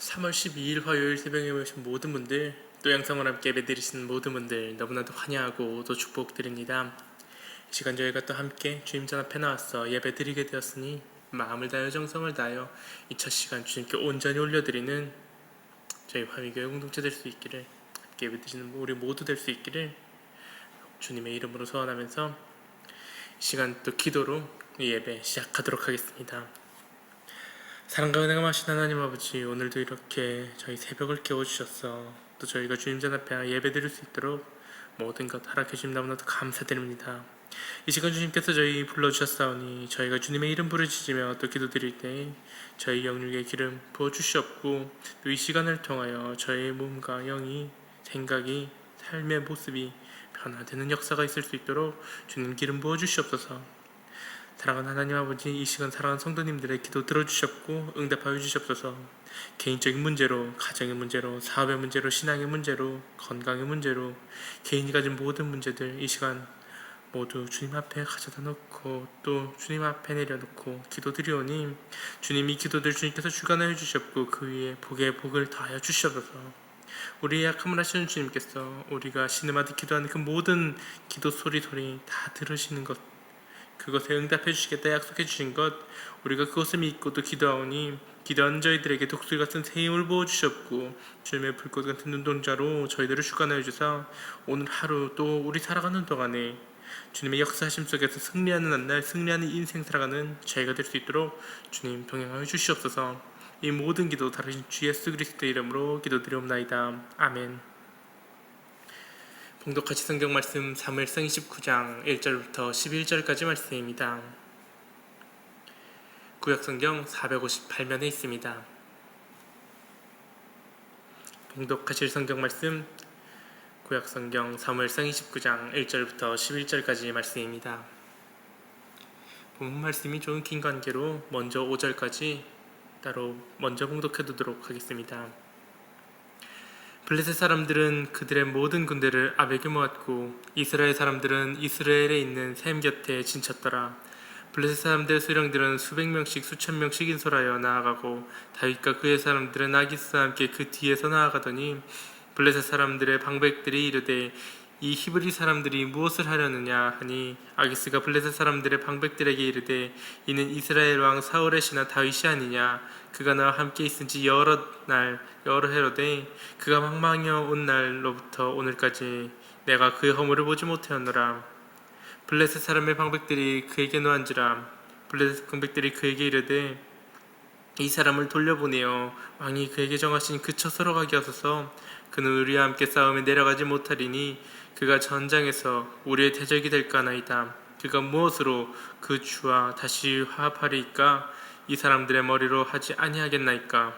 3월 12일 화요일 새벽에 오신 모든 분들, 또 양성을 함께 예배드리시는 모든 분들 너무나도 환영하고 또 축복드립니다. 이 시간 저희가 또 함께 주님 전 앞에 나와서 예배드리게 되었으니 마음을 다하여 정성을 다하여 이 첫 시간 주님께 온전히 올려드리는 저희 화미교회 공동체 될 수 있기를, 함께 예배드리시는 우리 모두 될 수 있기를 주님의 이름으로 소원하면서 이 시간 또 기도로 이 예배 시작하도록 하겠습니다. 사랑과 은혜가 많으신 하나님 아버지, 오늘도 이렇게 저희 새벽을 깨워주셔서 또 저희가 주님 전 앞에 예배드릴 수 있도록 모든 것 허락해 주님 너무나도 감사드립니다. 이 시간 주님께서 저희 불러주셨사오니 저희가 주님의 이름 부르짖으며 또 기도드릴 때 저희 영육의 기름 부어주시옵고, 또 이 시간을 통하여 저희의 몸과 영이, 생각이, 삶의 모습이 변화되는 역사가 있을 수 있도록 주님 기름 부어주시옵소서. 사랑하는 하나님 아버지, 이 시간 사랑하는 성도님들의 기도 들어주셨고 응답하여 주시옵소서. 개인적인 문제로, 가정의 문제로, 사업의 문제로, 신앙의 문제로, 건강의 문제로, 개인이 가진 모든 문제들 이 시간 모두 주님 앞에 가져다 놓고 또 주님 앞에 내려놓고 기도드리오니 주님이 기도들 주님께서 주관하여 주셨고 그 위에 복에 복을 더하여 주시옵소서. 우리의 약함을 하시는 주님께서 우리가 신음하듯 기도하는 그 모든 기도 소리 다 들으시는 것, 그것에 응답해 주시겠다 약속해 주신 것, 우리가 그것을 믿고 또 기도하오니 기도하는 저희들에게 독수리 같은 새 힘을 부어주셨고 주님의 불꽃 같은 눈동자로 저희들을 주관하여 주사 오늘 하루 또 우리 살아가는 동안에 주님의 역사하심 속에서 승리하는 한날, 승리하는 인생 살아가는 저희가 될 수 있도록 주님 동행하여 주시옵소서. 이 모든 기도 다루신 주 예수 그리스도의 이름으로 기도드리옵나이다. 아멘. 봉독하신 성경 말씀 사무엘상 29장 1절부터 11절까지 말씀입니다. 구약성경 458면에 있습니다. 봉독하실 성경 말씀 구약성경 사무엘상 29장 1절부터 11절까지 말씀입니다. 본문 말씀이 좋은 긴 관계로 먼저 5절까지 따로 먼저 봉독해 두도록 하겠습니다. 블레셋 사람들은 그들의 모든 군대를 아벡에 모았고 이스라엘 사람들은 이스라엘에 있는 셈 곁에 진쳤더라. 블레셋 사람들의 수령들은 수백 명씩 수천 명씩 인솔하여 나아가고 다윗과 그의 사람들은 아기스와 함께 그 뒤에서 나아가더니 블레셋 사람들의 방백들이 이르되 이 히브리 사람들이 무엇을 하려느냐 하니 아기스가 블레셋 사람들의 방백들에게 이르되 이는 이스라엘 왕 사울의 신하 다윗이 아니냐. 그가 나와 함께 있은지 여러 해로되 그가 망망하여 온 날로부터 오늘까지 내가 그의 허물을 보지 못하였노라. 블레셋 사람의 방백들이 그에게 노한지라. 블레셋 방백들이 그에게 이르되 이 사람을 돌려보내어 왕이 그에게 정하신 그 처소로 가게 하소서. 그는 우리와 함께 싸움에 내려가지 못하리니 그가 전장에서 우리의 대적이 될까 하나이다. 그가 무엇으로 그 주와 다시 화합하리이까? 이 사람들의 머리로 하지 아니하겠나이까?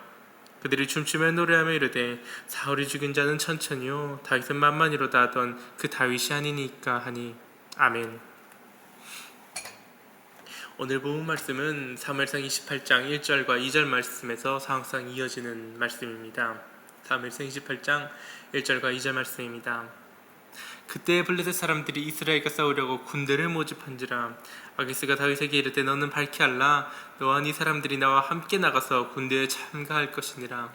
그들이 춤추며 노래하며 이르되 사울이 죽인 자는 천천히요 다윗은 만만히로다 하던 그 다윗이 아니니까 하니. 아멘. 오늘 본 말씀은 사무엘상 28장 1절과 2절 말씀에서 항상 이어지는 말씀입니다. 사무엘상 28장 1절과 2절 말씀입니다. 그때 블레셋 사람들이 이스라엘과 싸우려고 군대를 모집한지라. 아기스가 다윗에게 이르되 너는 밝히 알라. 너와 네 사람들이 나와 함께 나가서 군대에 참가할 것이니라.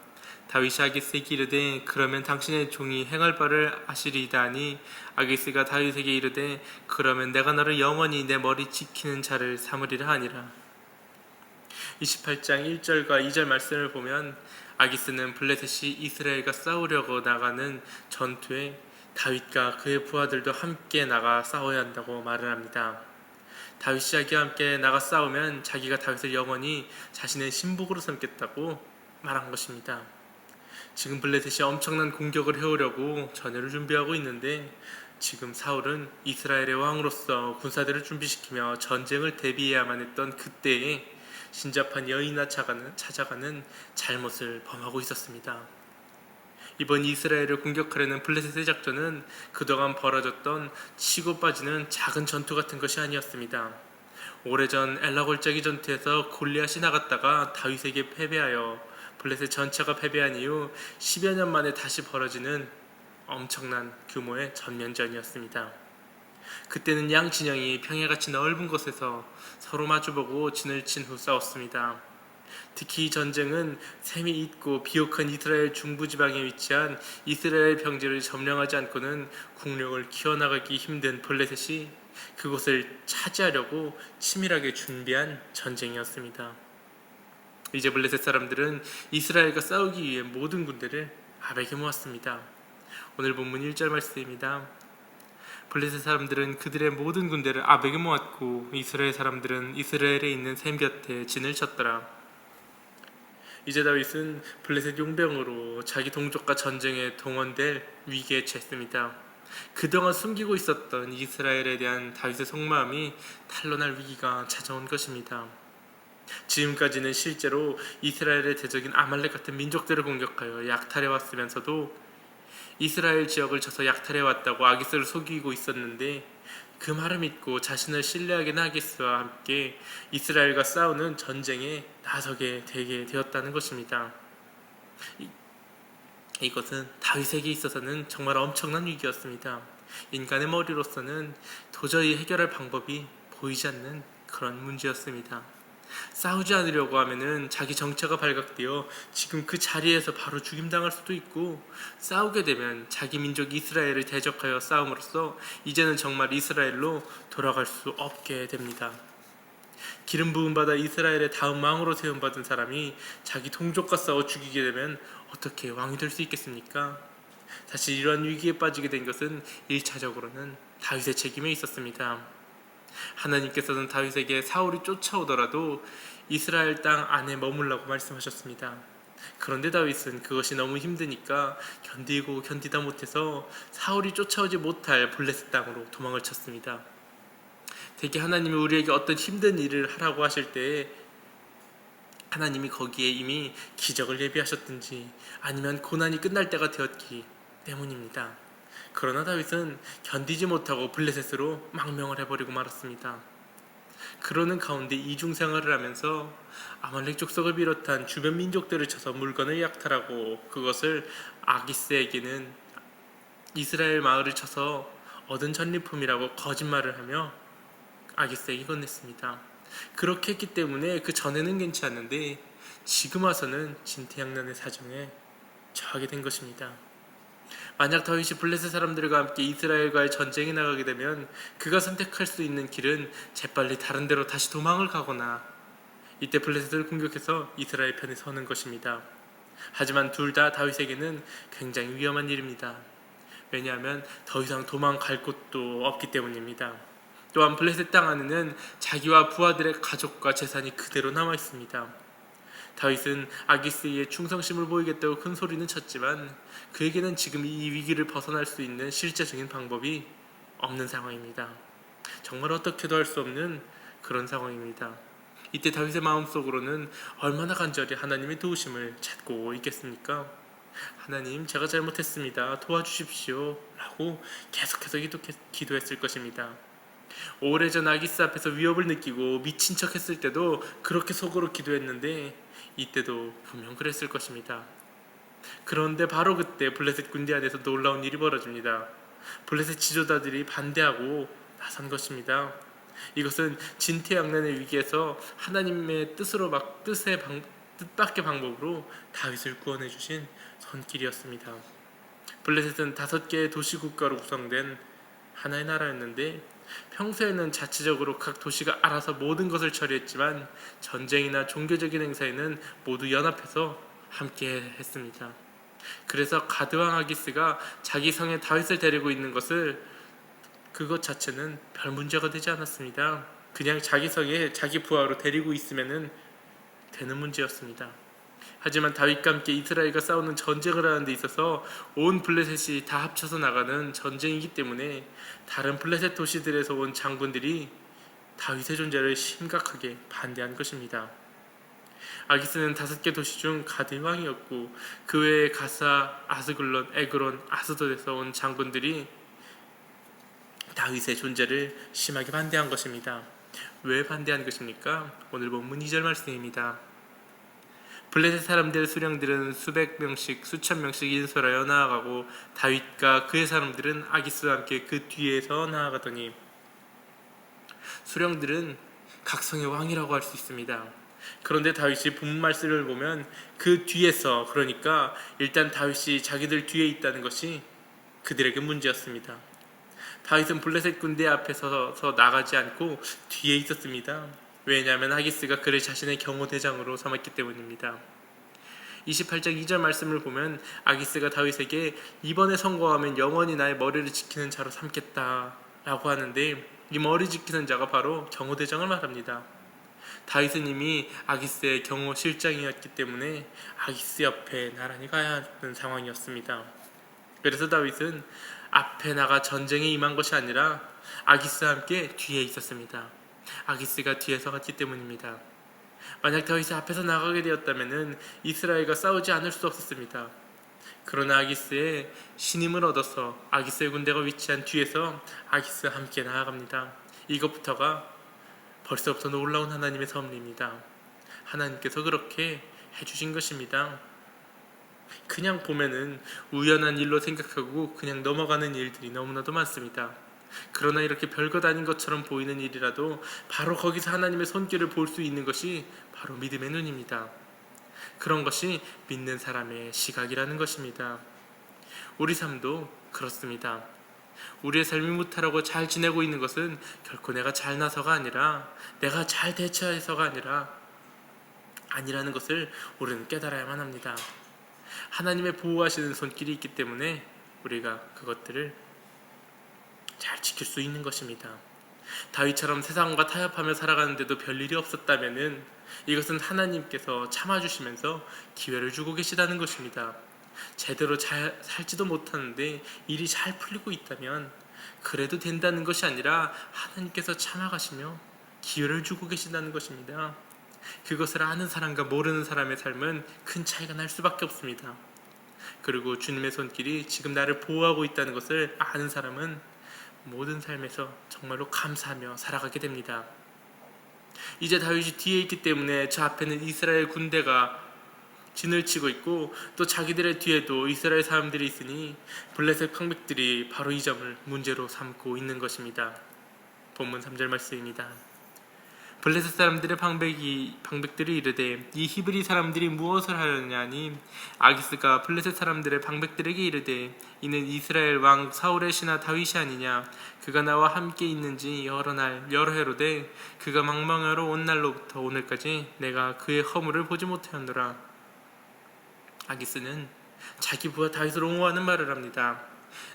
다윗이 아기스에게 이르되 그러면 당신의 종이 행할 바를 아시리이다 하니 아기스가 다윗에게 이르되 그러면 내가 너를 영원히 내 머리 지키는 자를 삼으리라 하니라. 28장 1절과 2절 말씀을 보면 아기스는 블레셋이 이스라엘과 싸우려고 나가는 전투에 다윗과 그의 부하들도 함께 나가 싸워야 한다고 말을 합니다. 다윗이 자기와 함께 나가 싸우면 자기가 다윗을 영원히 자신의 신복으로 삼겠다고 말한 것입니다. 지금 블레셋이 엄청난 공격을 해오려고 전열을 준비하고 있는데 지금 사울은 이스라엘의 왕으로서 군사들을 준비시키며 전쟁을 대비해야만 했던 그때에 신잡한 여인아 찾아가는 잘못을 범하고 있었습니다. 이번 이스라엘을 공격하려는 블레셋의 작전은 그동안 벌어졌던 치고 빠지는 작은 전투 같은 것이 아니었습니다. 오래전 엘라 골짜기 전투에서 골리앗이 나갔다가 다윗에게 패배하여 블레셋 전체가 패배한 이후 10여 년 만에 다시 벌어지는 엄청난 규모의 전면전이었습니다. 그때는 양 진영이 평야같이 넓은 곳에서 서로 마주보고 진을 친 후 싸웠습니다. 특히 이 전쟁은 샘이 있고 비옥한 이스라엘 중부지방에 위치한 이스라엘 평지를 점령하지 않고는 국력을 키워나가기 힘든 블레셋이 그곳을 차지하려고 치밀하게 준비한 전쟁이었습니다. 이제 블레셋 사람들은 이스라엘과 싸우기 위해 모든 군대를 아벡에 모았습니다. 오늘 본문 1절 말씀입니다. 블레셋 사람들은 그들의 모든 군대를 아벡에 모았고 이스라엘 사람들은 이스라엘에 있는 샘 곁에 진을 쳤더라. 이제 다윗은 블레셋 용병으로 자기 동족과 전쟁에 동원될 위기에 처했습니다. 그동안 숨기고 있었던 이스라엘에 대한 다윗의 속마음이 탄로날 위기가 찾아온 것입니다. 지금까지는 실제로 이스라엘의 대적인 아말렉 같은 민족들을 공격하여 약탈해 왔으면서도 이스라엘 지역을 쳐서 약탈해 왔다고 아기스를 속이고 있었는데 그 말을 믿고 자신을 신뢰하게 아기스와 함께 이스라엘과 싸우는 전쟁에 나서게 되게 되었다는 것입니다. 이것은 다윗에게 있어서는 정말 엄청난 위기였습니다. 인간의 머리로서는 도저히 해결할 방법이 보이지 않는 그런 문제였습니다. 싸우지 않으려고 하면은 자기 정체가 발각되어 지금 그 자리에서 바로 죽임당할 수도 있고, 싸우게 되면 자기 민족 이스라엘을 대적하여 싸움으로써 이제는 정말 이스라엘로 돌아갈 수 없게 됩니다. 기름 부음 받아 이스라엘의 다음 왕으로 세움받은 사람이 자기 동족과 싸워 죽이게 되면 어떻게 왕이 될 수 있겠습니까? 사실 이러한 위기에 빠지게 된 것은 1차적으로는 다윗의 책임에 있었습니다. 하나님께서는 다윗에게 사울이 쫓아오더라도 이스라엘 땅 안에 머물라고 말씀하셨습니다. 그런데 다윗은 그것이 너무 힘드니까 견디다 못해서 사울이 쫓아오지 못할 블레셋 땅으로 도망을 쳤습니다. 대개 하나님이 우리에게 어떤 힘든 일을 하라고 하실 때에 하나님이 거기에 이미 기적을 예비하셨든지 아니면 고난이 끝날 때가 되었기 때문입니다. 그러나 다윗은 견디지 못하고 블레셋으로 망명을 해버리고 말았습니다. 그러는 가운데 이중생활을 하면서 아말렉 족속을 비롯한 주변 민족들을 쳐서 물건을 약탈하고 그것을 아기스에게는 이스라엘 마을을 쳐서 얻은 전리품이라고 거짓말을 하며 아기스에게 건넸습니다. 그렇게 했기 때문에 그 전에는 괜찮았는데 지금 와서는 진퇴양난의 사정에 처하게 된 것입니다. 만약 다윗이 블레셋 사람들과 함께 이스라엘과의 전쟁에 나가게 되면 그가 선택할 수 있는 길은 재빨리 다른 데로 다시 도망을 가거나 이때 블레셋을 공격해서 이스라엘 편에 서는 것입니다. 하지만 둘 다 다윗에게는 굉장히 위험한 일입니다. 왜냐하면 더 이상 도망갈 곳도 없기 때문입니다. 또한 블레셋 땅 안에는 자기와 부하들의 가족과 재산이 그대로 남아 있습니다. 다윗은 아기스의 충성심을 보이겠다고 큰 소리는 쳤지만 그에게는 지금 이 위기를 벗어날 수 있는 실제적인 방법이 없는 상황입니다. 정말 어떻게도 할 수 없는 그런 상황입니다. 이때 다윗의 마음속으로는 얼마나 간절히 하나님의 도우심을 찾고 있겠습니까? 하나님, 제가 잘못했습니다. 도와주십시오 라고 계속해서 기도했을 것입니다. 오래전 아기스 앞에서 위협을 느끼고 미친 척 했을 때도 그렇게 속으로 기도했는데 이때도 분명 그랬을 것입니다. 그런데 바로 그때 블레셋 군대 안에서 놀라운 일이 벌어집니다. 블레셋 지도자들이 반대하고 나선 것입니다. 이것은 진퇴양난의 위기에서 하나님의 뜻밖의 방법으로 다윗을 구원해 주신 손길이었습니다. 블레셋은 5개의 도시국가로 구성된 하나의 나라였는데 평소에는 자체적으로 각 도시가 알아서 모든 것을 처리했지만 전쟁이나 종교적인 행사에는 모두 연합해서 함께 했습니다. 그래서 가드왕 아기스가 자기 성에 다윗을 데리고 있는 그것 자체는 별 문제가 되지 않았습니다. 그냥 자기 성에 자기 부하로 데리고 있으면 되는 문제였습니다. 하지만 다윗과 함께 이스라엘과 싸우는 전쟁을 하는 데 있어서 온 블레셋이 다 합쳐서 나가는 전쟁이기 때문에 다른 블레셋 도시들에서 온 장군들이 다윗의 존재를 심각하게 반대한 것입니다. 아기스는 5개 도시 중 가드의 왕이었고 그 외에 가사, 아스글론, 에그론, 아스돗에서 온 장군들이 다윗의 존재를 심하게 반대한 것입니다. 왜 반대한 것입니까? 오늘 본문 2절 말씀입니다. 블레셋 사람들의 수령들은 수백 명씩 수천 명씩 인솔하여 나아가고 다윗과 그의 사람들은 아기스와 함께 그 뒤에서 나아가더니, 수령들은 각성의 왕이라고 할 수 있습니다. 그런데 다윗이 본문 말씀을 보면 그 뒤에서, 그러니까 일단 다윗이 자기들 뒤에 있다는 것이 그들에게 문제였습니다. 다윗은 블레셋 군대 앞에 서서 나가지 않고 뒤에 있었습니다. 왜냐하면 하기스가 그를 자신의 경호대장으로 삼았기 때문입니다. 28장 2절 말씀을 보면 아기스가 다윗에게 이번에 성공하면 영원히 나의 머리를 지키는 자로 삼겠다 라고 하는데, 이 머리 지키는 자가 바로 경호대장을 말합니다. 다윗은 이미 아기스의 경호실장이었기 때문에 아기스 옆에 나란히 가야 하는 상황이었습니다. 그래서 다윗은 앞에 나가 전쟁에 임한 것이 아니라 아기스와 함께 뒤에 있었습니다. 아기스가 뒤에서 갔기 때문입니다. 만약 다윗이 앞에서 나가게 되었다면 이스라엘과 싸우지 않을 수 없었습니다. 그러나 아기스의 신임을 얻어서 아기스의 군대가 위치한 뒤에서 아기스와 함께 나아갑니다. 이것부터가 벌써부터 놀라운 하나님의 섭리입니다. 하나님께서 그렇게 해주신 것입니다. 그냥 보면은 우연한 일로 생각하고 그냥 넘어가는 일들이 너무나도 많습니다. 그러나 이렇게 별것 아닌 것처럼 보이는 일이라도 바로 거기서 하나님의 손길을 볼 수 있는 것이 바로 믿음의 눈입니다. 그런 것이 믿는 사람의 시각이라는 것입니다. 우리 삶도 그렇습니다. 우리의 삶이 무탈하고 잘 지내고 있는 것은 결코 내가 잘나서가 아니라, 내가 잘 대처해서가 아니라는 것을 우리는 깨달아야만 합니다. 하나님의 보호하시는 손길이 있기 때문에 우리가 그것들을 잘 지킬 수 있는 것입니다. 다윗처럼 세상과 타협하며 살아가는데도 별일이 없었다면 이것은 하나님께서 참아주시면서 기회를 주고 계시다는 것입니다. 제대로 잘 살지도 못하는데 일이 잘 풀리고 있다면 그래도 된다는 것이 아니라 하나님께서 참아가시며 기회를 주고 계신다는 것입니다. 그것을 아는 사람과 모르는 사람의 삶은 큰 차이가 날 수밖에 없습니다. 그리고 주님의 손길이 지금 나를 보호하고 있다는 것을 아는 사람은 모든 삶에서 정말로 감사하며 살아가게 됩니다. 이제 다윗이 뒤에 있기 때문에 저 앞에는 이스라엘 군대가 진을 치고 있고, 또 자기들의 뒤에도 이스라엘 사람들이 있으니 블레셋 방백들이 바로 이 점을 문제로 삼고 있는 것입니다. 본문 3절 말씀입니다. 블레셋 사람들의 방백들이 이르되 이 히브리 사람들이 무엇을 하려냐니, 아기스가 블레셋 사람들의 방백들에게 이르되 이는 이스라엘 왕 사울의 신하 다윗이 아니냐. 그가 나와 함께 있는지 여러 날 여러 해로되 그가 망망하러 온 날로부터 오늘까지 내가 그의 허물을 보지 못하였노라. 아기스는 자기 부하 다윗을 옹호하는 말을 합니다.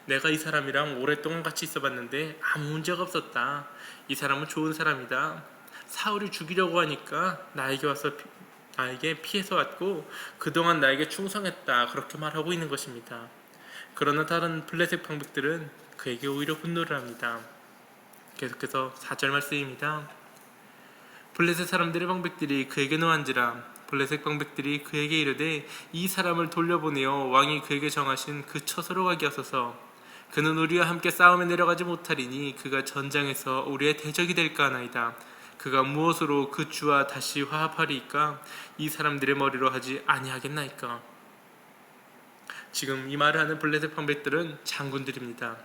내가 이 사람이랑 오랫동안 같이 있어봤는데 아무 문제가 없었다. 이 사람은 좋은 사람이다. 사울이 죽이려고 하니까 나에게 피해서 왔고 그동안 나에게 충성했다. 그렇게 말하고 있는 것입니다. 그러나 다른 블레셋 방백들은 그에게 오히려 분노를 합니다. 계속해서 4절 말씀입니다. 블레셋 사람들의 방백들이 그에게 노한지라. 블레셋 방백들이 그에게 이르되 이 사람을 돌려보내어 왕이 그에게 정하신 그 처소로 가게 하소서. 그는 우리와 함께 싸움에 내려가지 못하리니 그가 전장에서 우리의 대적이 될까 하나이다. 그가 무엇으로 그 주와 다시 화합하리이까? 이 사람들의 머리로 하지 아니하겠나이까? 지금 이 말을 하는 블레셋 방백들은 장군들입니다.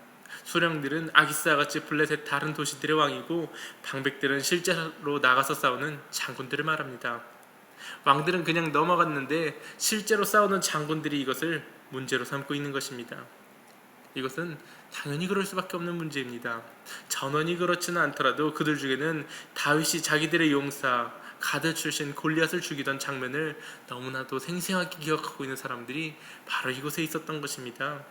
수령들은 아기스와 같이 블레셋 다른 도시들의 왕이고, 방백들은 실제로 나가서 싸우는 장군들을 말합니다. 왕들은 그냥 넘어갔는데 실제로 싸우는 장군들이 이것을 문제로 삼고 있는 것입니다. 이것은 당연히 그럴 수밖에 없는 문제입니다. 전원이 그렇지는 않더라도 그들 중에는 다윗이 자기들의 용사 가드 출신 골리앗을 죽이던 장면을 너무나도 생생하게 기억하고 있는 사람들이 바로 이곳에 있었던 것입니다.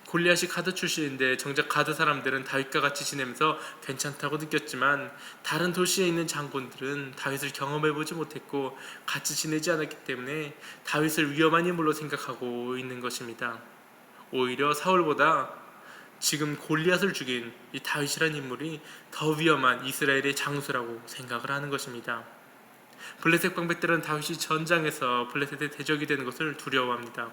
골리앗이 가드 출신인데 정작 가드 사람들은 다윗과 같이 지내면서 괜찮다고 느꼈지만, 다른 도시에 있는 장군들은 다윗을 경험해보지 못했고 같이 지내지 않았기 때문에 다윗을 위험한 인물로 생각하고 있는 것입니다. 오히려 사울보다 지금 골리앗을 죽인 이 다윗이라는 인물이 더 위험한 이스라엘의 장수라고 생각을 하는 것입니다. 블레셋 방백들은 다윗이 전장에서 블레셋의 대적이 되는 것을 두려워합니다.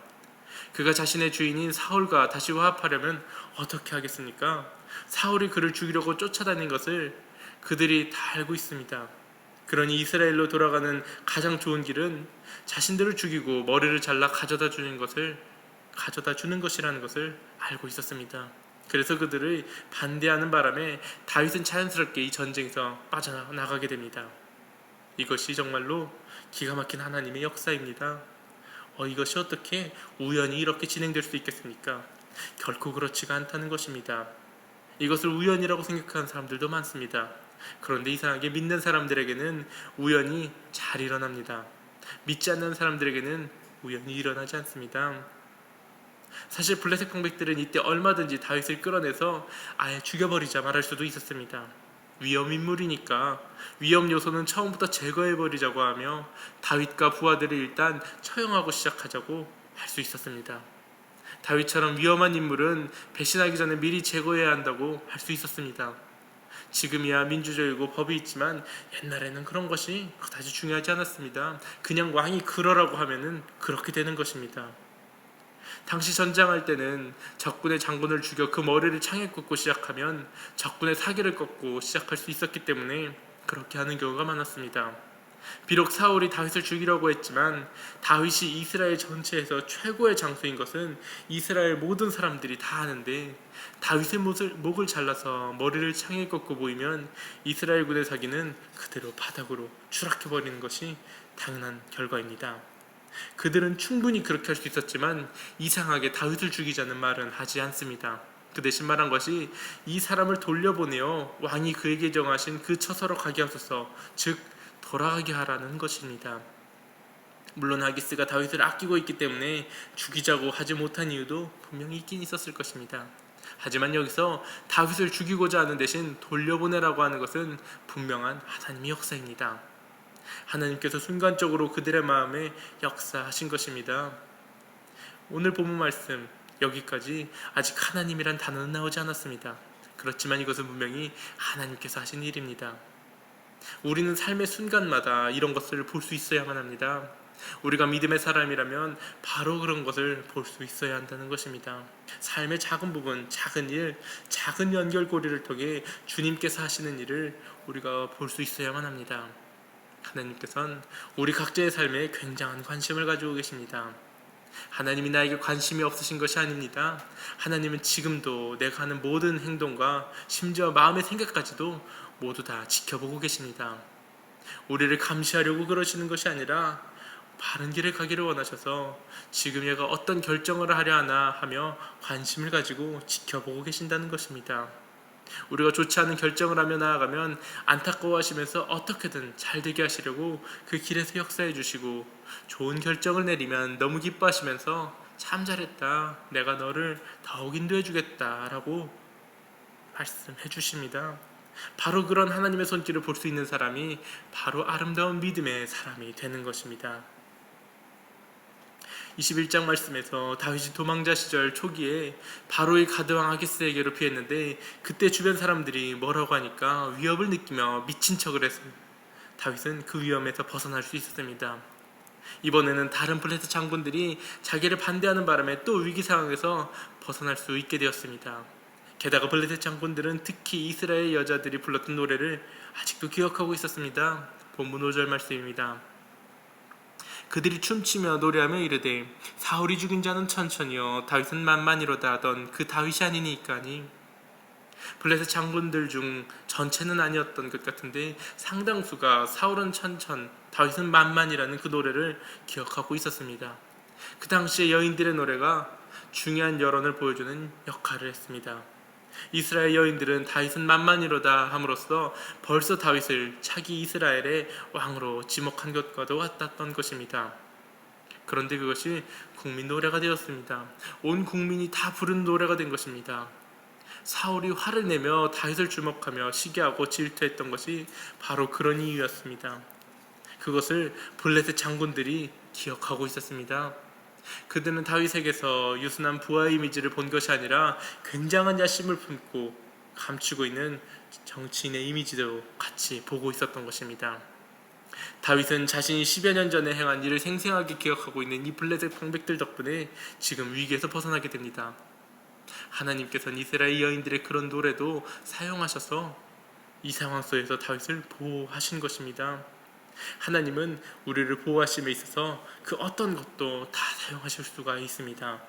그가 자신의 주인인 사울과 다시 화합하려면 어떻게 하겠습니까? 사울이 그를 죽이려고 쫓아다닌 것을 그들이 다 알고 있습니다. 그러니 이스라엘로 돌아가는 가장 좋은 길은 자신들을 죽이고 머리를 잘라 가져다 주는 것이라는 것을 알고 있었습니다. 그래서 그들을 반대하는 바람에 다윗은 자연스럽게 이 전쟁에서 빠져나가게 됩니다. 이것이 정말로 기가 막힌 하나님의 역사입니다. 이것이 어떻게 우연히 이렇게 진행될 수 있겠습니까? 결코 그렇지가 않다는 것입니다. 이것을 우연이라고 생각하는 사람들도 많습니다. 그런데 이상하게 믿는 사람들에게는 우연이 잘 일어납니다. 믿지 않는 사람들에게는 우연히 일어나지 않습니다. 사실 블레셋 방백들은 이때 얼마든지 다윗을 끌어내서 아예 죽여버리자 말할 수도 있었습니다. 위험 인물이니까 위험 요소는 처음부터 제거해버리자고 하며 다윗과 부하들을 일단 처형하고 시작하자고 할 수 있었습니다. 다윗처럼 위험한 인물은 배신하기 전에 미리 제거해야 한다고 할 수 있었습니다. 지금이야 민주주의고 법이 있지만 옛날에는 그런 것이 그다지 중요하지 않았습니다. 그냥 왕이 그러라고 하면은 그렇게 되는 것입니다. 당시 전장할 때는 적군의 장군을 죽여 그 머리를 창에 꽂고 시작하면 적군의 사기를 꺾고 시작할 수 있었기 때문에 그렇게 하는 경우가 많았습니다. 비록 사울이 다윗을 죽이려고 했지만 다윗이 이스라엘 전체에서 최고의 장수인 것은 이스라엘 모든 사람들이 다 아는데 다윗의 목을 잘라서 머리를 창에 꺾고 보이면 이스라엘 군의 사기는 그대로 바닥으로 추락해버리는 것이 당연한 결과입니다. 그들은 충분히 그렇게 할 수 있었지만 이상하게 다윗을 죽이자는 말은 하지 않습니다. 그 대신 말한 것이 이 사람을 돌려보내어 왕이 그에게 정하신 그 처소로 가게 하소서, 즉 돌아가게 하라는 것입니다. 물론 하기스가 다윗을 아끼고 있기 때문에 죽이자고 하지 못한 이유도 분명히 있긴 있었을 것입니다. 하지만 여기서 다윗을 죽이고자 하는 대신 돌려보내라고 하는 것은 분명한 하나님의 역사입니다. 하나님께서 순간적으로 그들의 마음에 역사하신 것입니다. 오늘 본문 말씀 여기까지 아직 하나님이란 단어는 나오지 않았습니다. 그렇지만 이것은 분명히 하나님께서 하신 일입니다. 우리는 삶의 순간마다 이런 것을 볼 수 있어야만 합니다. 우리가 믿음의 사람이라면 바로 그런 것을 볼 수 있어야 한다는 것입니다. 삶의 작은 부분, 작은 일, 작은 연결고리를 통해 주님께서 하시는 일을 우리가 볼 수 있어야만 합니다. 하나님께서는 우리 각자의 삶에 굉장한 관심을 가지고 계십니다. 하나님이 나에게 관심이 없으신 것이 아닙니다. 하나님은 지금도 내가 하는 모든 행동과 심지어 마음의 생각까지도 모두 다 지켜보고 계십니다. 우리를 감시하려고 그러시는 것이 아니라 바른 길을 가기를 원하셔서 지금 얘가 어떤 결정을 하려 하나 하며 관심을 가지고 지켜보고 계신다는 것입니다. 우리가 좋지 않은 결정을 하며 나아가면 안타까워하시면서 어떻게든 잘 되게 하시려고 그 길에서 역사해 주시고, 좋은 결정을 내리면 너무 기뻐하시면서 참 잘했다, 내가 너를 더욱 인도해 주겠다 라고 말씀해 주십니다. 바로 그런 하나님의 손길을 볼 수 있는 사람이 바로 아름다운 믿음의 사람이 되는 것입니다. 21장 말씀에서 다윗이 도망자 시절 초기에 바로의 가드왕 아기스에게로 피했는데 그때 주변 사람들이 뭐라고 하니까 위협을 느끼며 미친 척을 했습니다. 다윗은 그 위험에서 벗어날 수 있었습니다. 이번에는 다른 블레셋 장군들이 자기를 반대하는 바람에 또 위기 상황에서 벗어날 수 있게 되었습니다. 게다가 블레셋 장군들은 특히 이스라엘 여자들이 불렀던 노래를 아직도 기억하고 있었습니다. 본문 5절 말씀입니다. 그들이 춤추며 노래하며 이르되 사울이 죽인 자는 천천히요 다윗은 만만이로다 하던 그 다윗이 아니니까니. 블레셋 장군들 중 전체는 아니었던 것 같은데 상당수가 사울은 천천, 다윗은 만만이라는 그 노래를 기억하고 있었습니다. 그 당시의 여인들의 노래가 중요한 여론을 보여주는 역할을 했습니다. 이스라엘 여인들은 다윗은 만만이로다 함으로써 벌써 다윗을 차기 이스라엘의 왕으로 지목한 것과도 같았던 것입니다. 그런데 그것이 국민 노래가 되었습니다. 온 국민이 다 부른 노래가 된 것입니다. 사울이 화를 내며 다윗을 주목하며 시기하고 질투했던 것이 바로 그런 이유였습니다. 그것을 블레셋 장군들이 기억하고 있었습니다. 그들은 다윗에게서 유순한 부하 이미지를 본 것이 아니라 굉장한 야심을 품고 감추고 있는 정치인의 이미지도 같이 보고 있었던 것입니다. 다윗은 자신이 10여 년 전에 행한 일을 생생하게 기억하고 있는 이 블레셋 방백들 덕분에 지금 위기에서 벗어나게 됩니다. 하나님께서는 이스라엘 여인들의 그런 노래도 사용하셔서 이 상황 속에서 다윗을 보호하신 것입니다. 하나님은 우리를 보호하심에 있어서 그 어떤 것도 다 사용하실 수가 있습니다.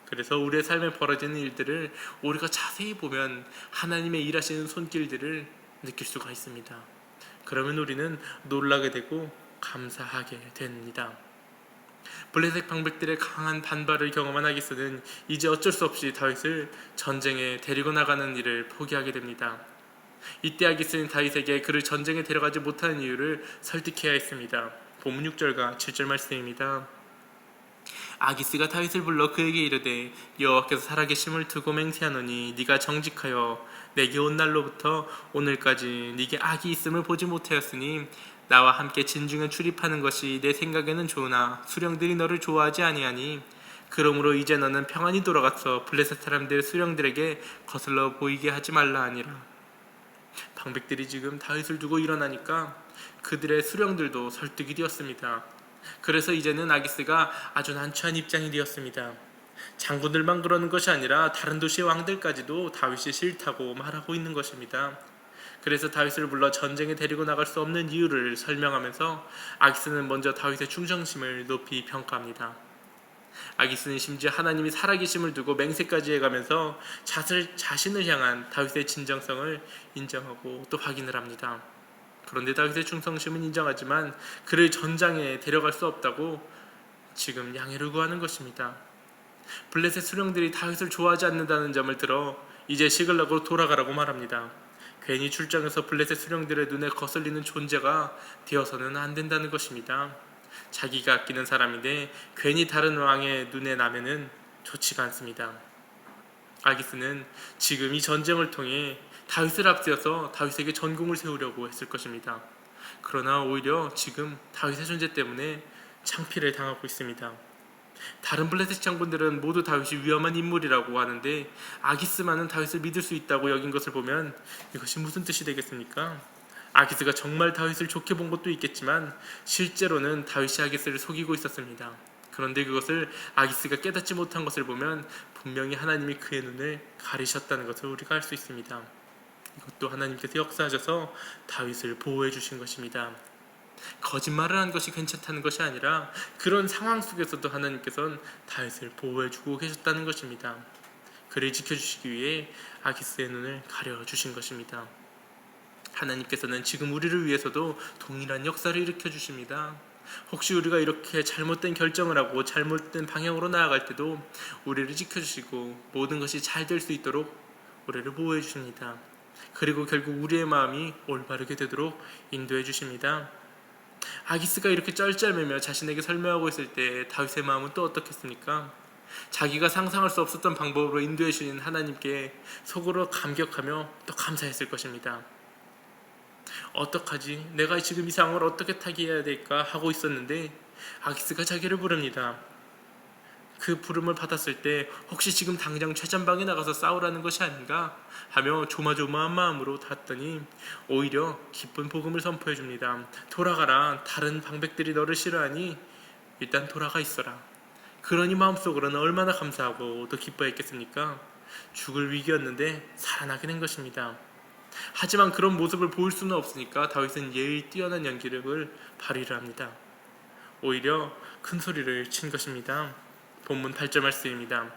그래서 우리의 삶에 벌어지는 일들을 우리가 자세히 보면 하나님의 일하시는 손길들을 느낄 수가 있습니다. 그러면 우리는 놀라게 되고 감사하게 됩니다. 블레셋 방백들의 강한 반발을 경험한 아기스는 이제 어쩔 수 없이 다윗을 전쟁에 데리고 나가는 일을 포기하게 됩니다. 이때 아기스는 다윗에게 그를 전쟁에 데려가지 못하는 이유를 설득해야 했습니다. 본문 6절과 7절 말씀입니다. 아기스가 다윗을 불러 그에게 이르되 여호와께서 살아계심을 두고 맹세하노니 네가 정직하여 내게 온 날로부터 오늘까지 네게 악이 있음을 보지 못하였으니 나와 함께 진중에 출입하는 것이 내 생각에는 좋으나 수령들이 너를 좋아하지 아니하니 그러므로 이제 너는 평안히 돌아가서 블레셋 사람들 수령들에게 거슬러 보이게 하지 말라 하니라. 방백들이 지금 다윗을 두고 일어나니까 그들의 수령들도 설득이 되었습니다. 그래서 이제는 아기스가 아주 난처한 입장이 되었습니다. 장군들만 그러는 것이 아니라 다른 도시의 왕들까지도 다윗이 싫다고 말하고 있는 것입니다. 그래서 다윗을 불러 전쟁에 데리고 나갈 수 없는 이유를 설명하면서 아기스는 먼저 다윗의 충성심을 높이 평가합니다. 아기스는 심지어 하나님이 살아계심을 두고 맹세까지 해가면서 자신을 향한 다윗의 진정성을 인정하고 또 확인을 합니다. 그런데 다윗의 충성심은 인정하지만 그를 전장에 데려갈 수 없다고 지금 양해를 구하는 것입니다. 블레셋 수령들이 다윗을 좋아하지 않는다는 점을 들어 이제 시글락으로 돌아가라고 말합니다. 괜히 출장에서 블레셋 수령들의 눈에 거슬리는 존재가 되어서는 안 된다는 것입니다. 자기가 아끼는 사람인데 괜히 다른 왕의 눈에 나면은 좋지가 않습니다. 아기스는 지금 이 전쟁을 통해 다윗을 앞세워서 다윗에게 전공을 세우려고 했을 것입니다. 그러나 오히려 지금 다윗의 존재 때문에 창피를 당하고 있습니다. 다른 블레셋 장군들은 모두 다윗이 위험한 인물이라고 하는데 아기스만은 다윗을 믿을 수 있다고 여긴 것을 보면 이것이 무슨 뜻이 되겠습니까? 아기스가 정말 다윗을 좋게 본 것도 있겠지만 실제로는 다윗이 아기스를 속이고 있었습니다. 그런데 그것을 아기스가 깨닫지 못한 것을 보면 분명히 하나님이 그의 눈을 가리셨다는 것을 우리가 알 수 있습니다. 이것도 하나님께서 역사하셔서 다윗을 보호해 주신 것입니다. 거짓말을 한 것이 괜찮다는 것이 아니라 그런 상황 속에서도 하나님께서는 다윗을 보호해 주고 계셨다는 것입니다. 그를 지켜주시기 위해 아기스의 눈을 가려주신 것입니다. 하나님께서는 지금 우리를 위해서도 동일한 역사를 일으켜 주십니다. 혹시 우리가 이렇게 잘못된 결정을 하고 잘못된 방향으로 나아갈 때도 우리를 지켜주시고 모든 것이 잘 될 수 있도록 우리를 보호해 주십니다. 그리고 결국 우리의 마음이 올바르게 되도록 인도해 주십니다. 아기스가 이렇게 쩔쩔매며 자신에게 설명하고 있을 때 다윗의 마음은 또 어떻겠습니까? 자기가 상상할 수 없었던 방법으로 인도해 주신 하나님께 속으로 감격하며 또 감사했을 것입니다. 어떡하지? 내가 지금 이 상황을 어떻게 타개해야 될까 하고 있었는데 아기스가 자기를 부릅니다. 그 부름을 받았을 때 혹시 지금 당장 최전방에 나가서 싸우라는 것이 아닌가 하며 조마조마한 마음으로 닿았더니 오히려 기쁜 복음을 선포해 줍니다. 돌아가라. 다른 방백들이 너를 싫어하니 일단 돌아가 있어라. 그러니 마음속으로는 얼마나 감사하고 또 기뻐했겠습니까? 죽을 위기였는데 살아나게 된 것입니다. 하지만 그런 모습을 보일 수는 없으니까 다윗은 예의 뛰어난 연기력을 발휘를 합니다. 오히려 큰 소리를 친 것입니다. 본문 8절 말씀입니다.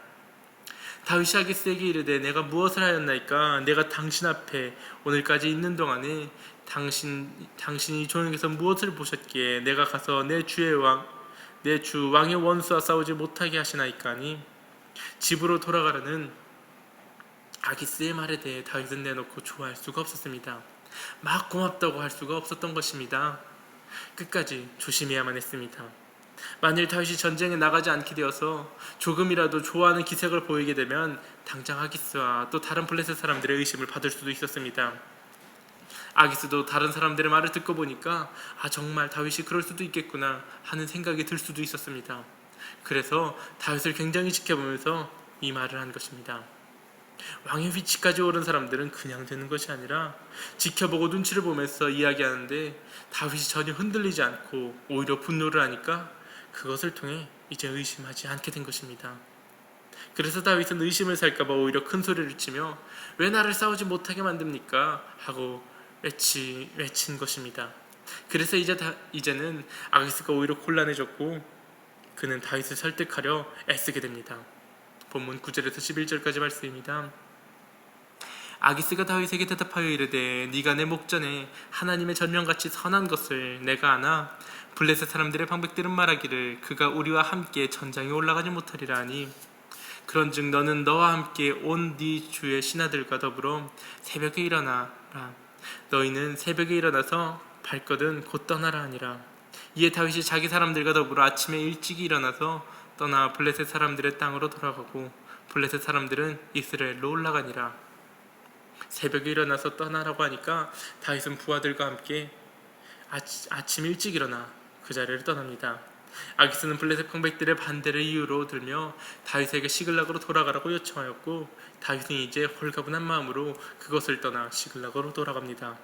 다윗이 아기스에게 이르되 내가 무엇을 하였나이까? 내가 당신 앞에 오늘까지 있는 동안에 당신이 조용해서 무엇을 보셨기에 내가 가서 내 주 왕의 원수와 싸우지 못하게 하시나이까니? 집으로 돌아가라는 아기스의 말에 대해 다윗은 내놓고 좋아할 수가 없었습니다. 막 고맙다고 할 수가 없었던 것입니다. 끝까지 조심해야만 했습니다. 만일 다윗이 전쟁에 나가지 않게 되어서 조금이라도 좋아하는 기색을 보이게 되면 당장 아기스와 또 다른 블레셋 사람들의 의심을 받을 수도 있었습니다. 아기스도 다른 사람들의 말을 듣고 보니까 정말 다윗이 그럴 수도 있겠구나 하는 생각이 들 수도 있었습니다. 그래서 다윗을 굉장히 지켜보면서 이 말을 한 것입니다. 왕의 위치까지 오른 사람들은 그냥 되는 것이 아니라 지켜보고 눈치를 보면서 이야기하는데 다윗이 전혀 흔들리지 않고 오히려 분노를 하니까 그것을 통해 이제 의심하지 않게 된 것입니다. 그래서 다윗은 의심을 살까봐 오히려 큰 소리를 치며 왜 나를 싸우지 못하게 만듭니까? 하고 외친 것입니다. 그래서 이제는 아기스가 오히려 곤란해졌고 그는 다윗을 설득하려 애쓰게 됩니다. 본문 9절에서 11절까지 말씀입니다. 아기스가 다윗에게 대답하여 이르되 네가 내 목전에 하나님의 전령같이 선한 것을 내가 아나 블레셋 사람들의 방백들은 말하기를 그가 우리와 함께 전장에 올라가지 못하리라 하니 그런즉 너는 너와 함께 온 네 주의 신하들과 더불어 새벽에 일어나라. 너희는 새벽에 일어나서 발거든 곧 떠나라 하니라. 이에 다윗이 자기 사람들과 더불어 아침에 일찍이 일어나서 떠나 블레셋 사람들의 땅으로 돌아가고 블레셋 사람들은 이스라엘로 올라가니라. 새벽에 일어나서 떠나라고 하니까 다윗은 부하들과 함께 아침 일찍 일어나 그 자리를 떠납니다. 아기스는 블레셋 방백들의 반대를 이유로 들며 다윗에게 시글락으로 돌아가라고 요청하였고 다윗은 이제 홀가분한 마음으로 그것을 떠나 시글락으로 돌아갑니다.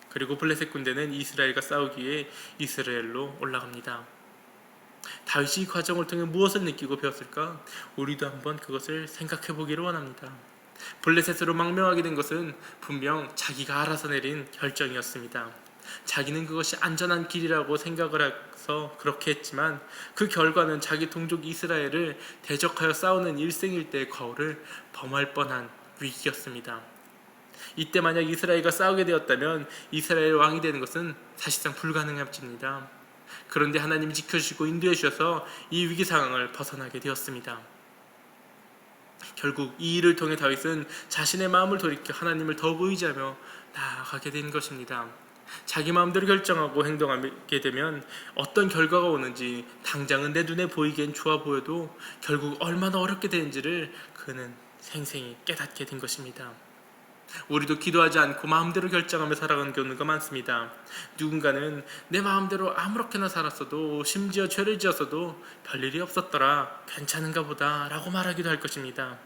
그리고 블레셋 군대는 이스라엘과 싸우기 위해 이스라엘로 올라갑니다. 다윗이 이 과정을 통해 무엇을 느끼고 배웠을까? 우리도 한번 그것을 생각해 보기를 원합니다. 블레셋으로 망명하게 된 것은 분명 자기가 알아서 내린 결정이었습니다. 자기는 그것이 안전한 길이라고 생각을 해서 그렇게 했지만 그 결과는 자기 동족 이스라엘을 대적하여 싸우는 일생일대의 거울을 범할 뻔한 위기였습니다. 이때 만약 이스라엘과 싸우게 되었다면 이스라엘 왕이 되는 것은 사실상 불가능합니다. 그런데 하나님이 지켜주시고 인도해 주셔서 이 위기 상황을 벗어나게 되었습니다. 결국 이 일을 통해 다윗은 자신의 마음을 돌이켜 하나님을 더욱 의지하며 나아가게 된 것입니다. 자기 마음대로 결정하고 행동하게 되면 어떤 결과가 오는지 당장은 내 눈에 보이기엔 좋아 보여도 결국 얼마나 어렵게 되는지를 그는 생생히 깨닫게 된 것입니다. 우리도 기도하지 않고 마음대로 결정하며 살아가는 경우가 많습니다. 누군가는 내 마음대로 아무렇게나 살았어도 심지어 죄를 지었어도 별일이 없었더라, 괜찮은가 보다 라고 말하기도 할 것입니다.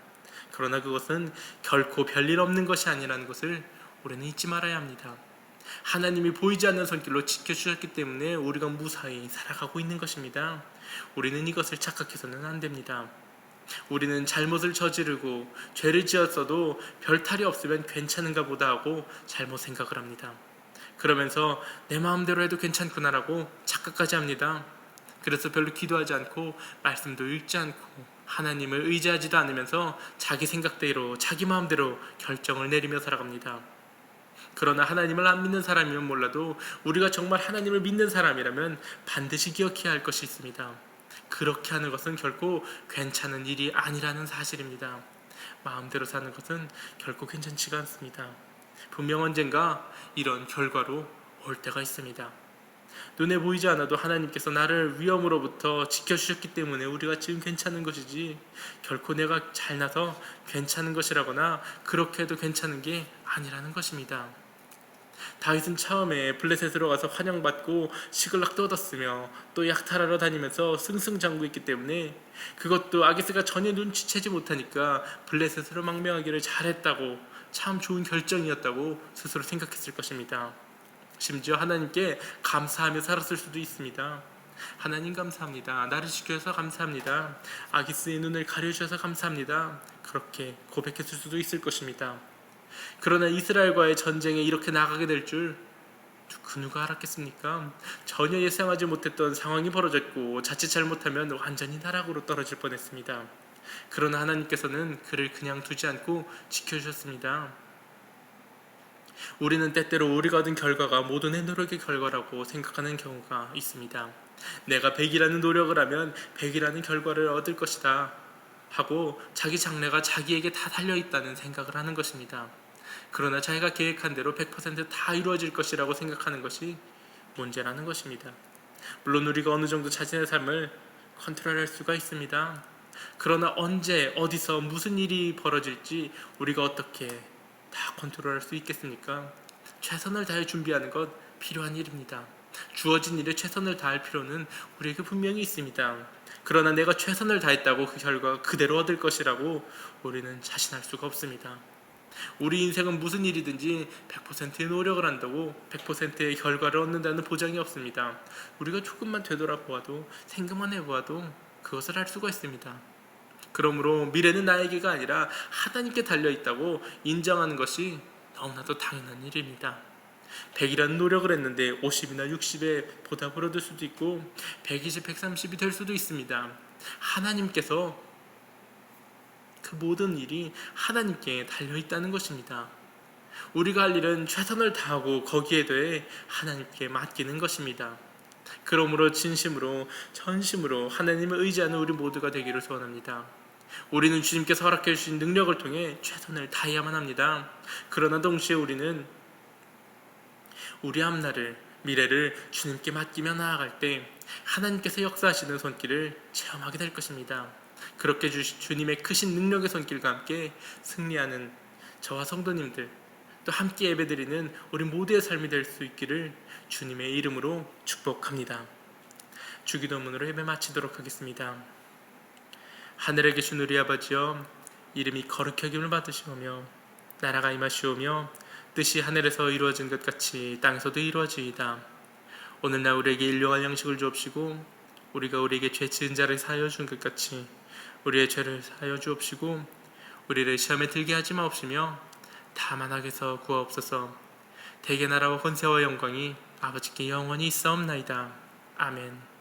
그러나 그것은 결코 별일 없는 것이 아니라는 것을 우리는 잊지 말아야 합니다. 하나님이 보이지 않는 손길로 지켜주셨기 때문에 우리가 무사히 살아가고 있는 것입니다. 우리는 이것을 착각해서는 안 됩니다. 우리는 잘못을 저지르고 죄를 지었어도 별 탈이 없으면 괜찮은가 보다 하고 잘못 생각을 합니다. 그러면서 내 마음대로 해도 괜찮구나라고 착각까지 합니다. 그래서 별로 기도하지 않고 말씀도 읽지 않고 하나님을 의지하지도 않으면서 자기 생각대로 자기 마음대로 결정을 내리며 살아갑니다. 그러나 하나님을 안 믿는 사람이면 몰라도 우리가 정말 하나님을 믿는 사람이라면 반드시 기억해야 할 것이 있습니다. 그렇게 하는 것은 결코 괜찮은 일이 아니라는 사실입니다. 마음대로 사는 것은 결코 괜찮지가 않습니다. 분명 언젠가 이런 결과로 올 때가 있습니다. 눈에 보이지 않아도 하나님께서 나를 위험으로부터 지켜주셨기 때문에 우리가 지금 괜찮은 것이지 결코 내가 잘나서 괜찮은 것이라거나 그렇게 해도 괜찮은 게 아니라는 것입니다. 다윗은 처음에 블레셋으로 가서 환영받고 시글락도 얻었으며 또 약탈하러 다니면서 승승장구 했기 때문에 그것도 아기스가 전혀 눈치채지 못하니까 블레셋으로 망명하기를 잘했다고 참 좋은 결정이었다고 스스로 생각했을 것입니다. 심지어 하나님께 감사하며 살았을 수도 있습니다. 하나님 감사합니다. 나를 지켜주셔서 감사합니다. 아기스의 눈을 가려주셔서 감사합니다. 그렇게 고백했을 수도 있을 것입니다. 그러나 이스라엘과의 전쟁에 이렇게 나가게 될 줄 그 누가 알았겠습니까? 전혀 예상하지 못했던 상황이 벌어졌고 자칫 잘못하면 완전히 나락으로 떨어질 뻔했습니다. 그러나 하나님께서는 그를 그냥 두지 않고 지켜주셨습니다. 우리는 때때로 우리가 얻은 결과가 모두 내 노력의 결과라고 생각하는 경우가 있습니다. 내가 100이라는 노력을 하면 100이라는 결과를 얻을 것이다 하고 자기 장래가 자기에게 다 달려있다는 생각을 하는 것입니다. 그러나 자기가 계획한 대로 100%다 이루어질 것이라고 생각하는 것이 문제라는 것입니다. 물론 우리가 어느 정도 자신의 삶을 컨트롤할 수가 있습니다. 그러나 언제 어디서 무슨 일이 벌어질지 우리가 어떻게 다 컨트롤할 수 있겠습니까? 최선을 다해 준비하는 것 필요한 일입니다. 주어진 일에 최선을 다할 필요는 우리에게 분명히 있습니다. 그러나 내가 최선을 다했다고 그 결과가 그대로 얻을 것이라고 우리는 자신할 수가 없습니다. 우리 인생은 무슨 일이든지 100%의 노력을 한다고 100%의 결과를 얻는다는 보장이 없습니다. 우리가 조금만 되돌아보아도 생각만 해보아도 그것을 알 수가 있습니다. 그러므로 미래는 나에게가 아니라 하나님께 달려있다고 인정하는 것이 너무나도 당연한 일입니다. 100이라는 노력을 했는데 50이나 60에 보답을 얻을 수도 있고 120, 130이 될 수도 있습니다. 하나님께서 그 모든 일이 하나님께 달려있다는 것입니다. 우리가 할 일은 최선을 다하고 거기에 더해 하나님께 맡기는 것입니다. 그러므로 진심으로 전심으로 하나님을 의지하는 우리 모두가 되기를 소원합니다. 우리는 주님께서 허락해 주신 능력을 통해 최선을 다해야만 합니다. 그러나 동시에 우리는 우리 앞날을 미래를 주님께 맡기며 나아갈 때 하나님께서 역사하시는 손길을 체험하게 될 것입니다. 그렇게 주님의 크신 능력의 손길과 함께 승리하는 저와 성도님들, 또 함께 예배드리는 우리 모두의 삶이 될 수 있기를 주님의 이름으로 축복합니다. 주기도문으로 예배 마치도록 하겠습니다. 하늘에 계신 우리 아버지여, 이름이 거룩히 여김을 받으시오며 나라가 임하시오며 뜻이 하늘에서 이루어진 것 같이 땅에서도 이루어지이다. 오늘날 우리에게 일용할 양식을 주옵시고 우리가 우리에게 죄 지은 자를 사하여 준 것 같이 우리의 죄를 사하여 주옵시고 우리를 시험에 들게 하지 마옵시며 다만 악에서 구하옵소서. 대개 나라와 권세와 영광이 아버지께 영원히 있사옵나이다. 아멘.